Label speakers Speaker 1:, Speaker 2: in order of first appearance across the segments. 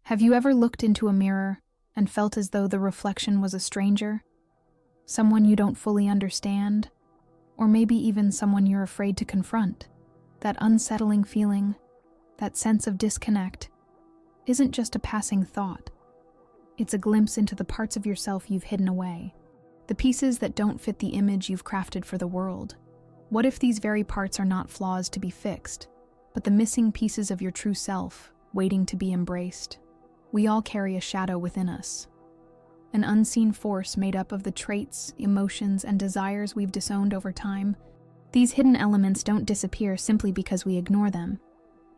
Speaker 1: Have you ever looked into a mirror and felt as though the reflection was a stranger? Someone you don't fully understand? Or maybe even someone you're afraid to confront? That unsettling feeling, that sense of disconnect, isn't just a passing thought. It's a glimpse into the parts of yourself you've hidden away, the pieces that don't fit the image you've crafted for the world. What if these very parts are not flaws to be fixed, but the missing pieces of your true self, waiting to be embraced? We all carry a shadow within us, an unseen force made up of the traits, emotions, and desires we've disowned over time. These hidden elements don't disappear simply because we ignore them.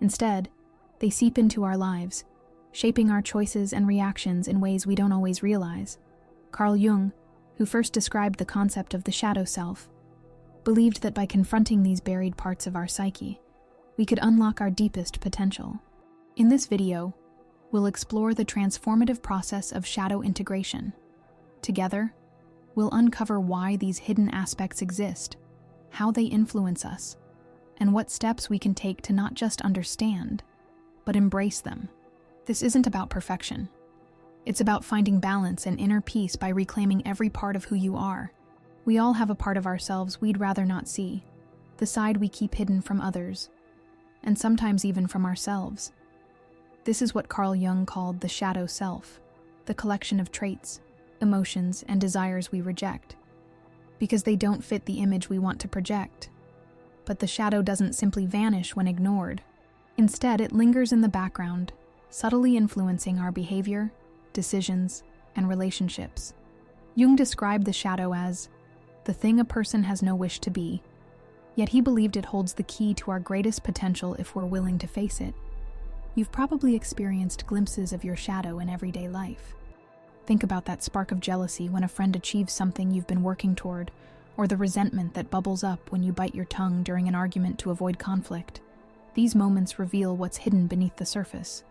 Speaker 1: Instead, they seep into our lives, shaping our choices and reactions in ways we don't always realize. Carl Jung, who first described the concept of the shadow self, believed that by confronting these buried parts of our psyche, we could unlock our deepest potential. In this video, we'll explore the transformative process of shadow integration. Together, we'll uncover why these hidden aspects exist, how they influence us, and what steps we can take to not just understand, but embrace them. This isn't about perfection. It's about finding balance and inner peace by reclaiming every part of who you are. We all have a part of ourselves we'd rather not see, the side we keep hidden from others, and sometimes even from ourselves. This is what Carl Jung called the shadow self, the collection of traits, emotions, and desires we reject, because they don't fit the image we want to project. But the shadow doesn't simply vanish when ignored. Instead, it lingers in the background, subtly influencing our behavior, decisions, and relationships. Jung described the shadow as the thing a person has no wish to be, yet he believed it holds the key to our greatest potential if we're willing to face it. You've probably experienced glimpses of your shadow in everyday life. Think about that spark of jealousy when a friend achieves something you've been working toward, or the resentment that bubbles up when you bite your tongue during an argument to avoid conflict. These moments reveal what's hidden beneath the surface,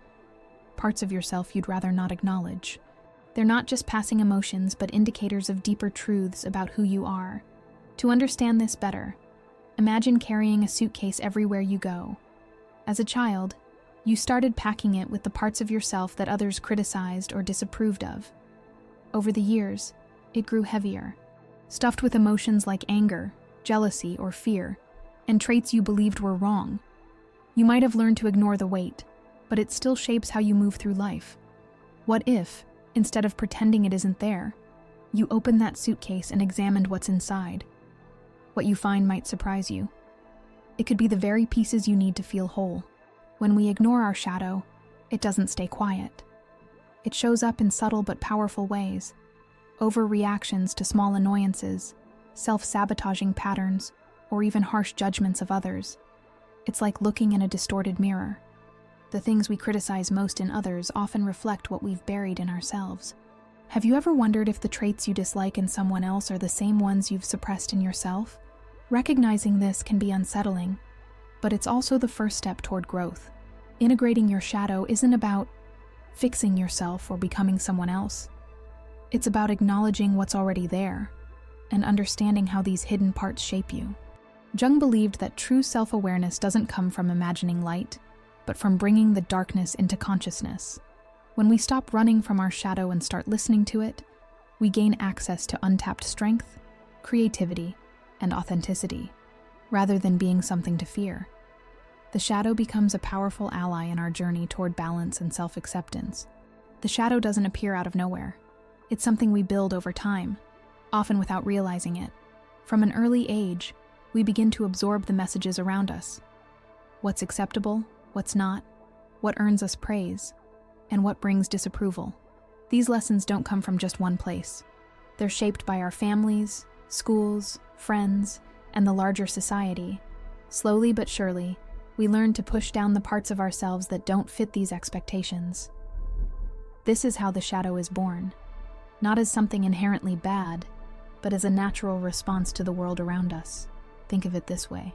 Speaker 1: parts of yourself you'd rather not acknowledge. They're not just passing emotions, but indicators of deeper truths about who you are. To understand this better, imagine carrying a suitcase everywhere you go. As a child, you started packing it with the parts of yourself that others criticized or disapproved of. Over the years, it grew heavier, stuffed with emotions like anger, jealousy, or fear, and traits you believed were wrong. You might have learned to ignore the weight, but it still shapes how you move through life. What if, instead of pretending it isn't there, you opened that suitcase and examined what's inside? What you find might surprise you. It could be the very pieces you need to feel whole. When we ignore our shadow, it doesn't stay quiet. It shows up in subtle but powerful ways. Overreactions to small annoyances, self-sabotaging patterns, or even harsh judgments of others. It's like looking in a distorted mirror. The things we criticize most in others often reflect what we've buried in ourselves. Have you ever wondered if the traits you dislike in someone else are the same ones you've suppressed in yourself? Recognizing this can be unsettling, but it's also the first step toward growth. Integrating your shadow isn't about fixing yourself or becoming someone else. It's about acknowledging what's already there and understanding how these hidden parts shape you. Jung believed that true self-awareness doesn't come from imagining light, but from bringing the darkness into consciousness. When we stop running from our shadow and start listening to it, we gain access to untapped strength, creativity, and authenticity, rather than being something to fear. The shadow becomes a powerful ally in our journey toward balance and self-acceptance. The shadow doesn't appear out of nowhere. It's something we build over time, often without realizing it. From an early age, we begin to absorb the messages around us. What's acceptable, what's not, what earns us praise, and what brings disapproval. These lessons don't come from just one place. They're shaped by our families, schools, friends, and the larger society. Slowly but surely, we learn to push down the parts of ourselves that don't fit these expectations. This is how the shadow is born, not as something inherently bad, but as a natural response to the world around us. Think of it this way.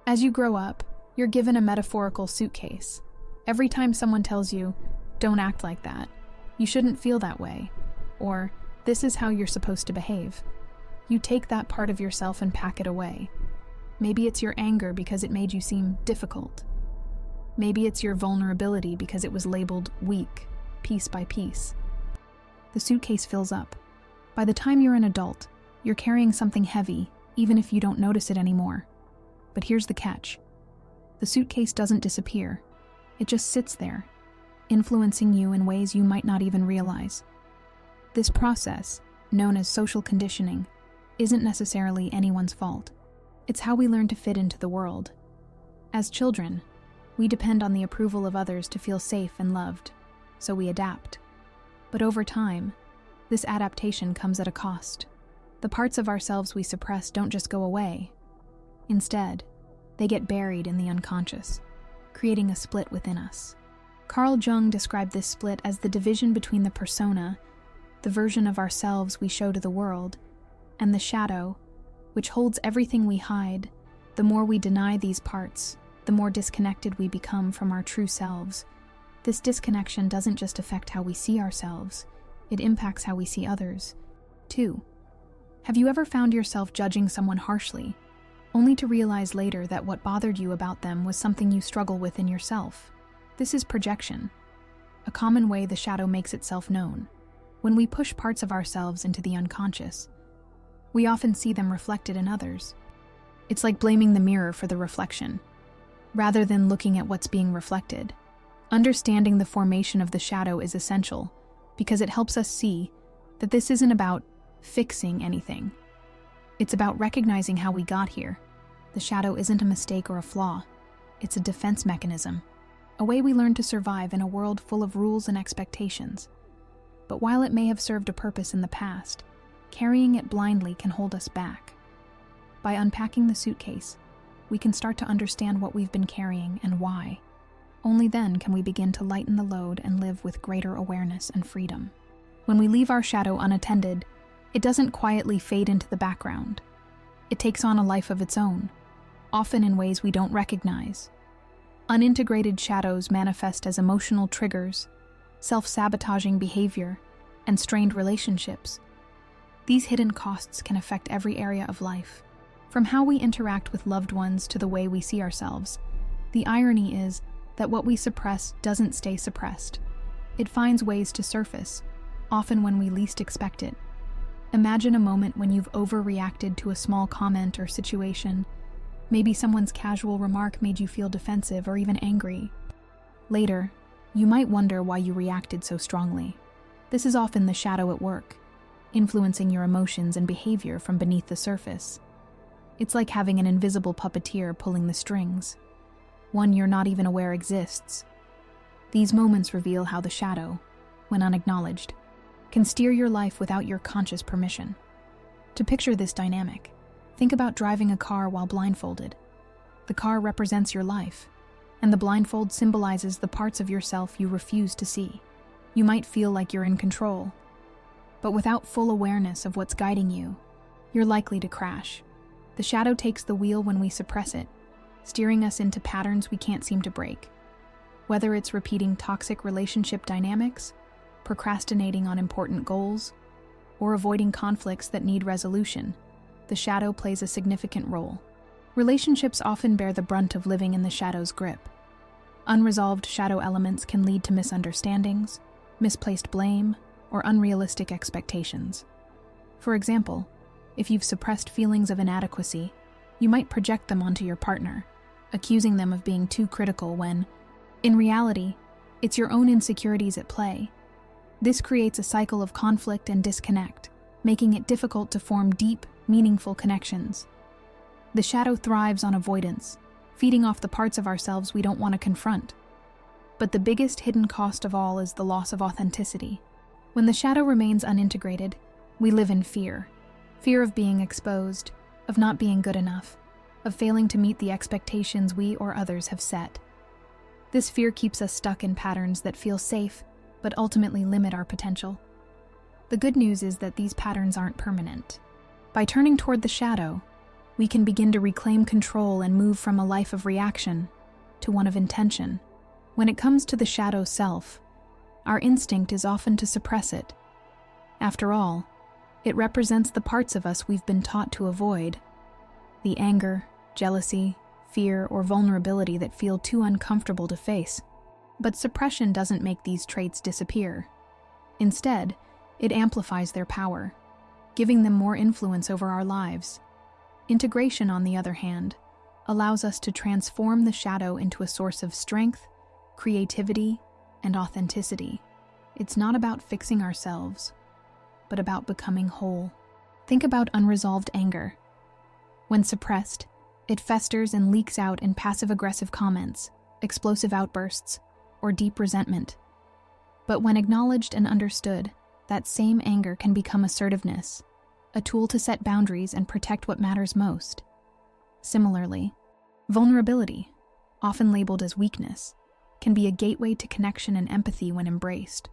Speaker 1: As you grow up, you're given a metaphorical suitcase. Every time someone tells you, "Don't act like that," "You shouldn't feel that way," or "This is how you're supposed to behave," you take that part of yourself and pack it away. Maybe it's your anger because it made you seem difficult. Maybe it's your vulnerability because it was labeled weak. piece by piece. The suitcase fills up. By the time you're an adult, you're carrying something heavy, even if you don't notice it anymore. But here's the catch. The suitcase doesn't disappear. It just sits there, influencing you in ways you might not even realize. This process, known as social conditioning, isn't necessarily anyone's fault. It's how we learn to fit into the world. As children, we depend on the approval of others to feel safe and loved, so we adapt. But over time, this adaptation comes at a cost. The parts of ourselves we suppress don't just go away. Instead, they get buried in the unconscious, creating a split within us. Carl Jung described this split as the division between the persona, the version of ourselves we show to the world, and the shadow, which holds everything we hide. The more we deny these parts, the more disconnected we become from our true selves. This disconnection doesn't just affect how we see ourselves, it impacts how we see others, too. Have you ever found yourself judging someone harshly, only to realize later that what bothered you about them was something you struggle with in yourself? This is projection, a common way the shadow makes itself known. When we push parts of ourselves into the unconscious, we often see them reflected in others. It's like blaming the mirror for the reflection, rather than looking at what's being reflected. Understanding the formation of the shadow is essential because it helps us see that this isn't about fixing anything. It's about recognizing how we got here. The shadow isn't a mistake or a flaw. It's a defense mechanism, a way we learn to survive in a world full of rules and expectations. But while it may have served a purpose in the past, carrying it blindly can hold us back. By unpacking the suitcase, we can start to understand what we've been carrying and why. Only then can we begin to lighten the load and live with greater awareness and freedom. When we leave our shadow unattended, it doesn't quietly fade into the background. It takes on a life of its own, often in ways we don't recognize. Unintegrated shadows manifest as emotional triggers, self-sabotaging behavior, and strained relationships. These hidden costs can affect every area of life, from how we interact with loved ones to the way we see ourselves. The irony is that what we suppress doesn't stay suppressed. It finds ways to surface, often when we least expect it. Imagine a moment when you've overreacted to a small comment or situation. Maybe someone's casual remark made you feel defensive or even angry. Later, you might wonder why you reacted so strongly. This is often the shadow at work, influencing your emotions and behavior from beneath the surface. It's like having an invisible puppeteer pulling the strings, one you're not even aware exists. These moments reveal how the shadow, when unacknowledged, can steer your life without your conscious permission. To picture this dynamic, think about driving a car while blindfolded. The car represents your life, and the blindfold symbolizes the parts of yourself you refuse to see. You might feel like you're in control, but without full awareness of what's guiding you, you're likely to crash. The shadow takes the wheel when we suppress it, steering us into patterns we can't seem to break. Whether it's repeating toxic relationship dynamics, procrastinating on important goals, or avoiding conflicts that need resolution, the shadow plays a significant role. Relationships often bear the brunt of living in the shadow's grip. Unresolved shadow elements can lead to misunderstandings, misplaced blame, or unrealistic expectations. For example, if you've suppressed feelings of inadequacy, you might project them onto your partner, accusing them of being too critical when, in reality, it's your own insecurities at play. This creates a cycle of conflict and disconnect, making it difficult to form deep, meaningful connections. The shadow thrives on avoidance, feeding off the parts of ourselves we don't want to confront. But the biggest hidden cost of all is the loss of authenticity. When the shadow remains unintegrated, we live in fear. Fear of being exposed, of not being good enough, of failing to meet the expectations we or others have set. This fear keeps us stuck in patterns that feel safe, but ultimately limit our potential. The good news is that these patterns aren't permanent. By turning toward the shadow, we can begin to reclaim control and move from a life of reaction to one of intention. When it comes to the shadow self, our instinct is often to suppress it. After all, it represents the parts of us we've been taught to avoid. The anger, jealousy, fear, or vulnerability that feel too uncomfortable to face. But suppression doesn't make these traits disappear. Instead, it amplifies their power, giving them more influence over our lives. Integration, on the other hand, allows us to transform the shadow into a source of strength, creativity, and authenticity. It's not about fixing ourselves, but about becoming whole. Think about unresolved anger. When suppressed, it festers and leaks out in passive-aggressive comments, explosive outbursts, or deep resentment. But when acknowledged and understood, that same anger can become assertiveness, a tool to set boundaries and protect what matters most. Similarly, vulnerability, often labeled as weakness, can be a gateway to connection and empathy when embraced.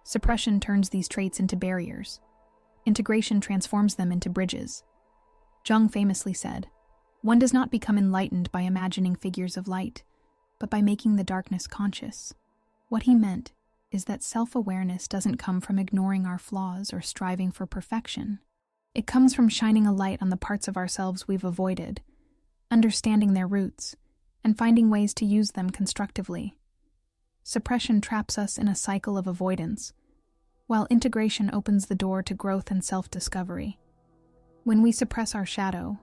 Speaker 1: Suppression turns these traits into barriers. Integration transforms them into bridges. Jung famously said, "One does not become enlightened by imagining figures of light, but by making the darkness conscious." What he meant is that self-awareness doesn't come from ignoring our flaws or striving for perfection. It comes from shining a light on the parts of ourselves we've avoided, understanding their roots, and finding ways to use them constructively. Suppression traps us in a cycle of avoidance, while integration opens the door to growth and self-discovery. When we suppress our shadow,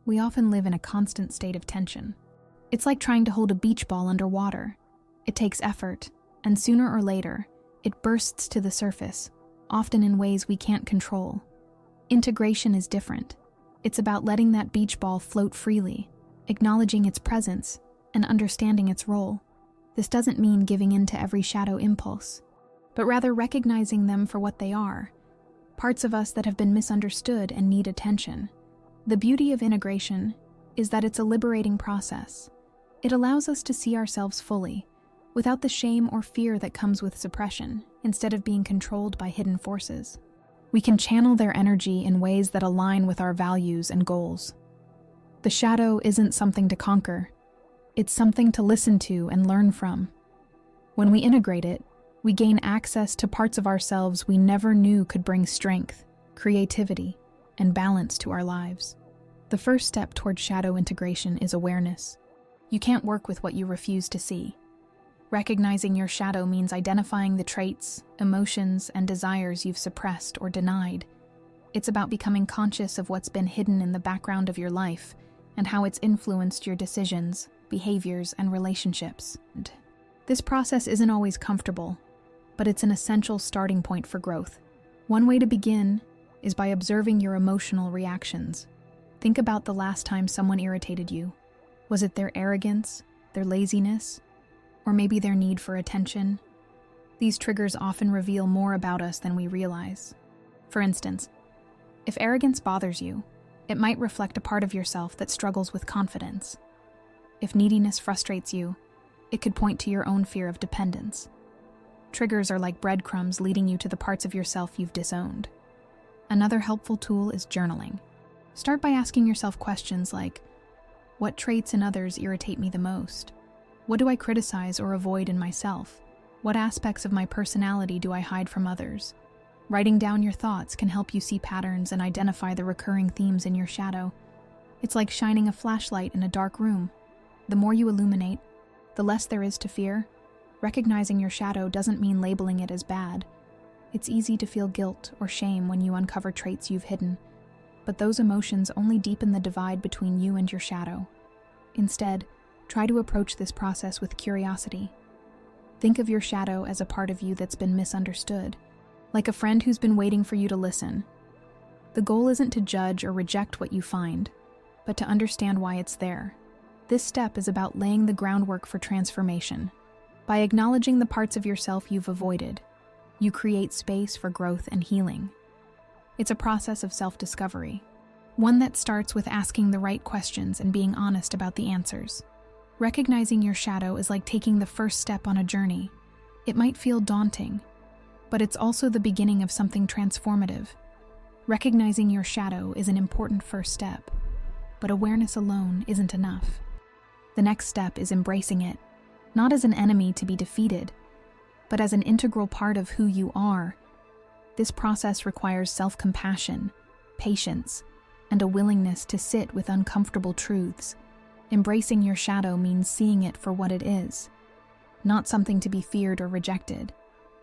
Speaker 1: we often live in a constant state of tension. It's like trying to hold a beach ball underwater. It takes effort, and sooner or later, it bursts to the surface, often in ways we can't control. Integration is different. It's about letting that beach ball float freely, acknowledging its presence, and understanding its role. This doesn't mean giving in to every shadow impulse, but rather recognizing them for what they are, parts of us that have been misunderstood and need attention. The beauty of integration is that it's a liberating process. It allows us to see ourselves fully, without the shame or fear that comes with suppression, instead of being controlled by hidden forces. We can channel their energy in ways that align with our values and goals. The shadow isn't something to conquer. It's something to listen to and learn from. When we integrate it, we gain access to parts of ourselves we never knew could bring strength, creativity, and balance to our lives. The first step toward shadow integration is awareness. You can't work with what you refuse to see. Recognizing your shadow means identifying the traits, emotions, and desires you've suppressed or denied. It's about becoming conscious of what's been hidden in the background of your life and how it's influenced your decisions, behaviors, and relationships. This process isn't always comfortable, but it's an essential starting point for growth. One way to begin is by observing your emotional reactions. Think about the last time someone irritated you. Was it their arrogance, their laziness, or maybe their need for attention? These triggers often reveal more about us than we realize. For instance, if arrogance bothers you, it might reflect a part of yourself that struggles with confidence. If neediness frustrates you, it could point to your own fear of dependence. Triggers are like breadcrumbs leading you to the parts of yourself you've disowned. Another helpful tool is journaling. Start by asking yourself questions like, what traits in others irritate me the most? What do I criticize or avoid in myself? What aspects of my personality do I hide from others? Writing down your thoughts can help you see patterns and identify the recurring themes in your shadow. It's like shining a flashlight in a dark room. The more you illuminate, the less there is to fear. Recognizing your shadow doesn't mean labeling it as bad. It's easy to feel guilt or shame when you uncover traits you've hidden, but those emotions only deepen the divide between you and your shadow. Instead, try to approach this process with curiosity. Think of your shadow as a part of you that's been misunderstood, like a friend who's been waiting for you to listen. The goal isn't to judge or reject what you find, but to understand why it's there. This step is about laying the groundwork for transformation. By acknowledging the parts of yourself you've avoided, you create space for growth and healing. It's a process of self-discovery, one that starts with asking the right questions and being honest about the answers. Recognizing your shadow is like taking the first step on a journey. It might feel daunting, but it's also the beginning of something transformative. Recognizing your shadow is an important first step, but awareness alone isn't enough. The next step is embracing it, not as an enemy to be defeated, but as an integral part of who you are. This process requires self-compassion, patience, and a willingness to sit with uncomfortable truths. Embracing your shadow means seeing it for what it is, not something to be feared or rejected,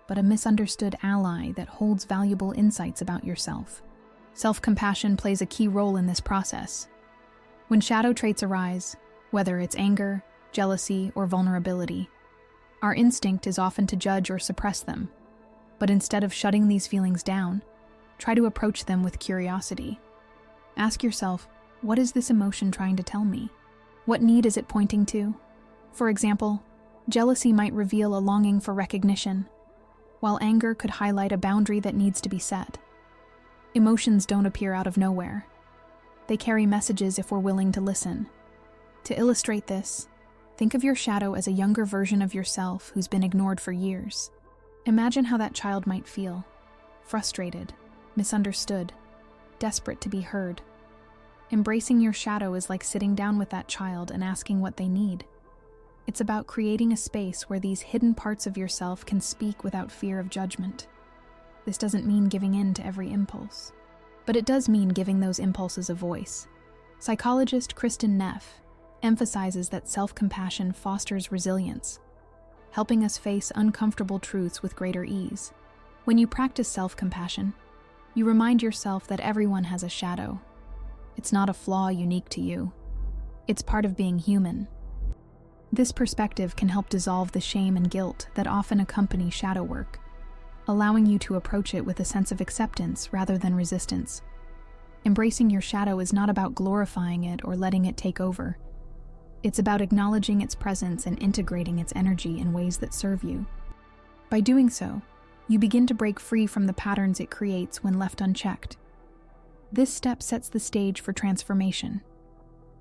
Speaker 1: but a misunderstood ally that holds valuable insights about yourself. Self-compassion plays a key role in this process. When shadow traits arise, whether it's anger, jealousy, or vulnerability, our instinct is often to judge or suppress them. But instead of shutting these feelings down, try to approach them with curiosity. Ask yourself, what is this emotion trying to tell me? What need is it pointing to? For example, jealousy might reveal a longing for recognition, while anger could highlight a boundary that needs to be set. Emotions don't appear out of nowhere. They carry messages if we're willing to listen. To illustrate this, think of your shadow as a younger version of yourself who's been ignored for years. Imagine how that child might feel: frustrated, misunderstood, desperate to be heard. Embracing your shadow is like sitting down with that child and asking what they need. It's about creating a space where these hidden parts of yourself can speak without fear of judgment. This doesn't mean giving in to every impulse, but it does mean giving those impulses a voice. Psychologist Kristen Neff emphasizes that self-compassion fosters resilience, helping us face uncomfortable truths with greater ease. When you practice self-compassion, you remind yourself that everyone has a shadow. It's not a flaw unique to you. It's part of being human. This perspective can help dissolve the shame and guilt that often accompany shadow work, allowing you to approach it with a sense of acceptance rather than resistance. Embracing your shadow is not about glorifying it or letting it take over. It's about acknowledging its presence and integrating its energy in ways that serve you. By doing so, you begin to break free from the patterns it creates when left unchecked. This step sets the stage for transformation,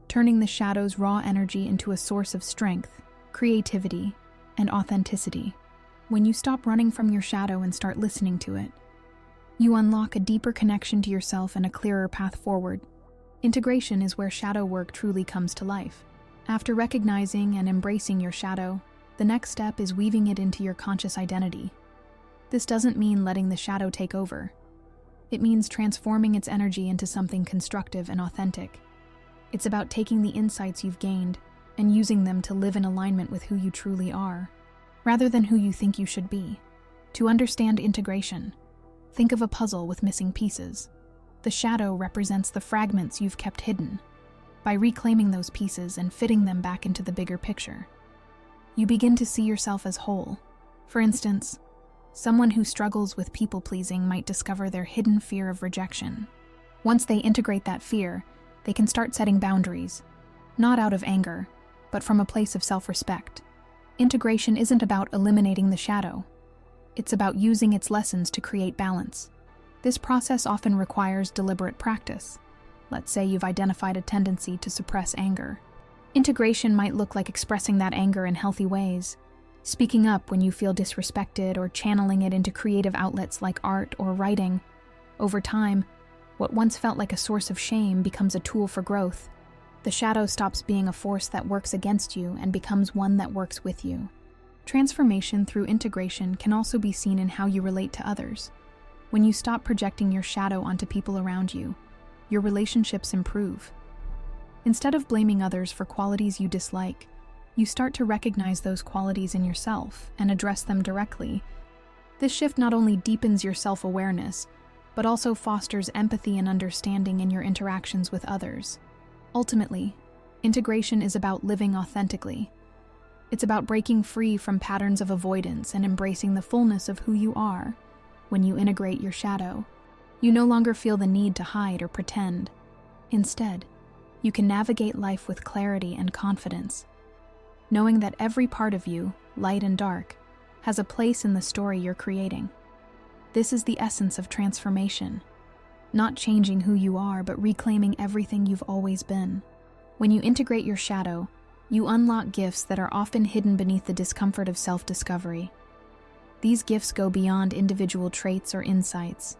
Speaker 1: turning the shadow's raw energy into a source of strength, creativity, and authenticity. When you stop running from your shadow and start listening to it, you unlock a deeper connection to yourself and a clearer path forward. Integration is where shadow work truly comes to life. After recognizing and embracing your shadow, the next step is weaving it into your conscious identity. This doesn't mean letting the shadow take over. It means transforming its energy into something constructive and authentic. It's about taking the insights you've gained and using them to live in alignment with who you truly are, rather than who you think you should be. To understand integration, think of a puzzle with missing pieces. The shadow represents the fragments you've kept hidden. By reclaiming those pieces and fitting them back into the bigger picture, you begin to see yourself as whole. For instance, someone who struggles with people-pleasing might discover their hidden fear of rejection. Once they integrate that fear, they can start setting boundaries, not out of anger, but from a place of self-respect. Integration isn't about eliminating the shadow. It's about using its lessons to create balance. This process often requires deliberate practice. Let's say you've identified a tendency to suppress anger. Integration might look like expressing that anger in healthy ways, speaking up when you feel disrespected or channeling it into creative outlets like art or writing. Over time, what once felt like a source of shame becomes a tool for growth. The shadow stops being a force that works against you and becomes one that works with you. Transformation through integration can also be seen in how you relate to others. When you stop projecting your shadow onto people around you, your relationships improve. Instead of blaming others for qualities you dislike, you start to recognize those qualities in yourself and address them directly. This shift not only deepens your self-awareness, but also fosters empathy and understanding in your interactions with others. Ultimately, integration is about living authentically. It's about breaking free from patterns of avoidance and embracing the fullness of who you are. When you integrate your shadow, you no longer feel the need to hide or pretend. Instead, you can navigate life with clarity and confidence, knowing that every part of you, light and dark, has a place in the story you're creating. This is the essence of transformation, not changing who you are, but reclaiming everything you've always been. When you integrate your shadow, you unlock gifts that are often hidden beneath the discomfort of self-discovery. These gifts go beyond individual traits or insights.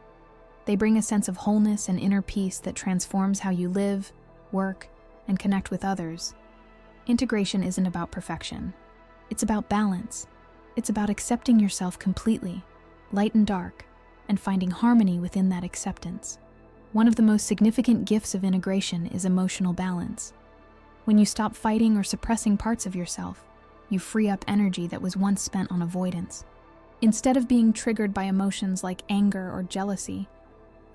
Speaker 1: They bring a sense of wholeness and inner peace that transforms how you live, work, and connect with others. Integration isn't about perfection. It's about balance. It's about accepting yourself completely, light and dark, and finding harmony within that acceptance. One of the most significant gifts of integration is emotional balance. When you stop fighting or suppressing parts of yourself, You free up energy that was once spent on avoidance. Instead of being triggered by emotions like anger or jealousy,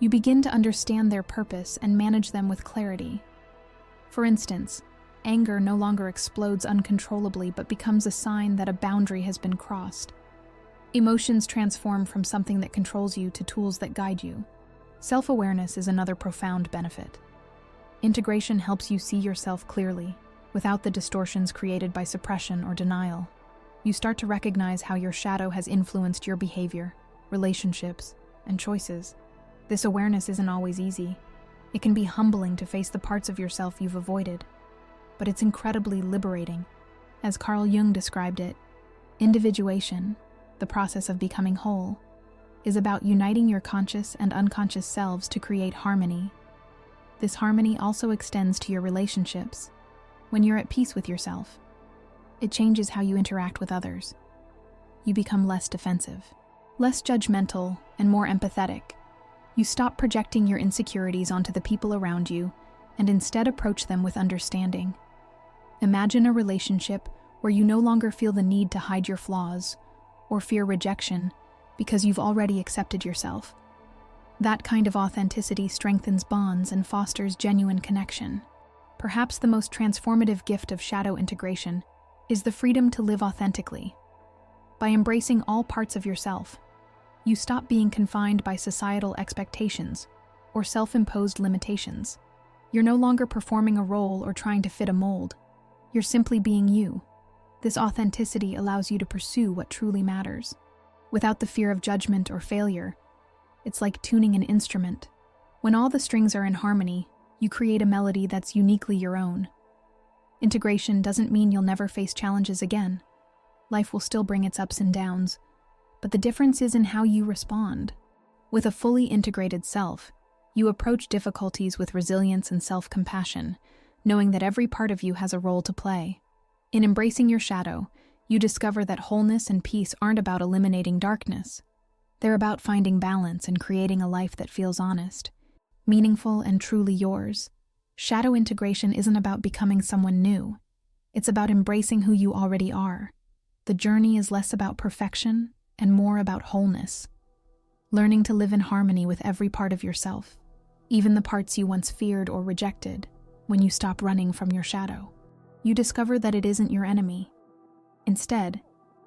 Speaker 1: you begin to understand their purpose and manage them with clarity. For instance, anger no longer explodes uncontrollably but becomes a sign that a boundary has been crossed. Emotions transform from something that controls you to tools that guide you. Self-awareness is another profound benefit. Integration helps you see yourself clearly, without the distortions created by suppression or denial. You start to recognize how your shadow has influenced your behavior, relationships, and choices. This awareness isn't always easy. It can be humbling to face the parts of yourself you've avoided, but it's incredibly liberating. As Carl Jung described it, individuation, the process of becoming whole, is about uniting your conscious and unconscious selves to create harmony. This harmony also extends to your relationships. When you're at peace with yourself, it changes how you interact with others. You become less defensive, less judgmental, and more empathetic. You stop projecting your insecurities onto the people around you and instead approach them with understanding. Imagine a relationship where you no longer feel the need to hide your flaws or fear rejection because you've already accepted yourself. That kind of authenticity strengthens bonds and fosters genuine connection. Perhaps the most transformative gift of shadow integration is the freedom to live authentically. By embracing all parts of yourself, you stop being confined by societal expectations or self-imposed limitations. You're no longer performing a role or trying to fit a mold. You're simply being you. This authenticity allows you to pursue what truly matters. Without the fear of judgment or failure, it's like tuning an instrument. When all the strings are in harmony, you create a melody that's uniquely your own. Integration doesn't mean you'll never face challenges again. Life will still bring its ups and downs, but the difference is in how you respond. With a fully integrated self, you approach difficulties with resilience and self-compassion, knowing that every part of you has a role to play. In embracing your shadow, you discover that wholeness and peace aren't about eliminating darkness. They're about finding balance and creating a life that feels honest, meaningful, and truly yours. Shadow integration isn't about becoming someone new. It's about embracing who you already are. The journey is less about perfection and more about wholeness. Learning to live in harmony with every part of yourself, even the parts you once feared or rejected. When you stop running from your shadow, you discover that it isn't your enemy. Instead,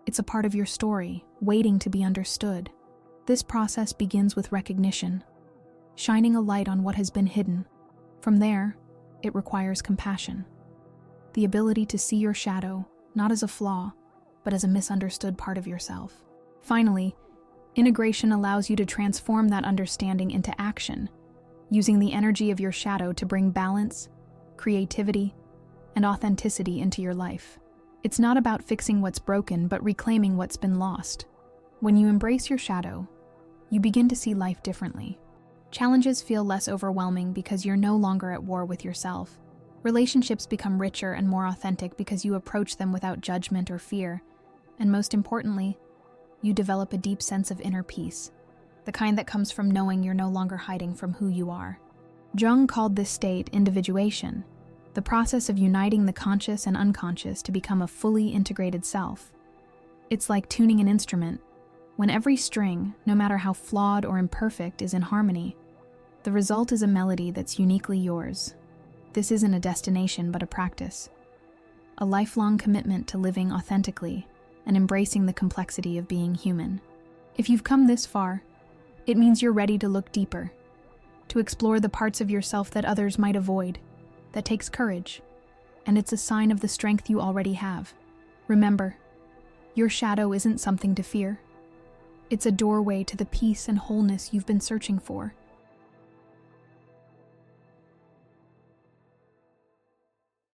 Speaker 1: it's a part of your story, waiting to be understood. This process begins with recognition, shining a light on what has been hidden. From there, it requires compassion, the ability to see your shadow not as a flaw, but as a misunderstood part of yourself. Finally, integration allows you to transform that understanding into action, using the energy of your shadow to bring balance, creativity, and authenticity into your life. It's not about fixing what's broken, but reclaiming what's been lost. When you embrace your shadow, you begin to see life differently. Challenges feel less overwhelming because you're no longer at war with yourself. Relationships become richer and more authentic because you approach them without judgment or fear. And most importantly, you develop a deep sense of inner peace, the kind that comes from knowing you're no longer hiding from who you are. Jung called this state individuation, the process of uniting the conscious and unconscious to become a fully integrated self. It's like tuning an instrument. When every string, no matter how flawed or imperfect, is in harmony, the result is a melody that's uniquely yours. This isn't a destination, but a practice. A lifelong commitment to living authentically and embracing the complexity of being human. If you've come this far, it means you're ready to look deeper, to explore the parts of yourself that others might avoid. That takes courage, and it's a sign of the strength you already have. Remember, your shadow isn't something to fear. It's a doorway to the peace and wholeness you've been searching for.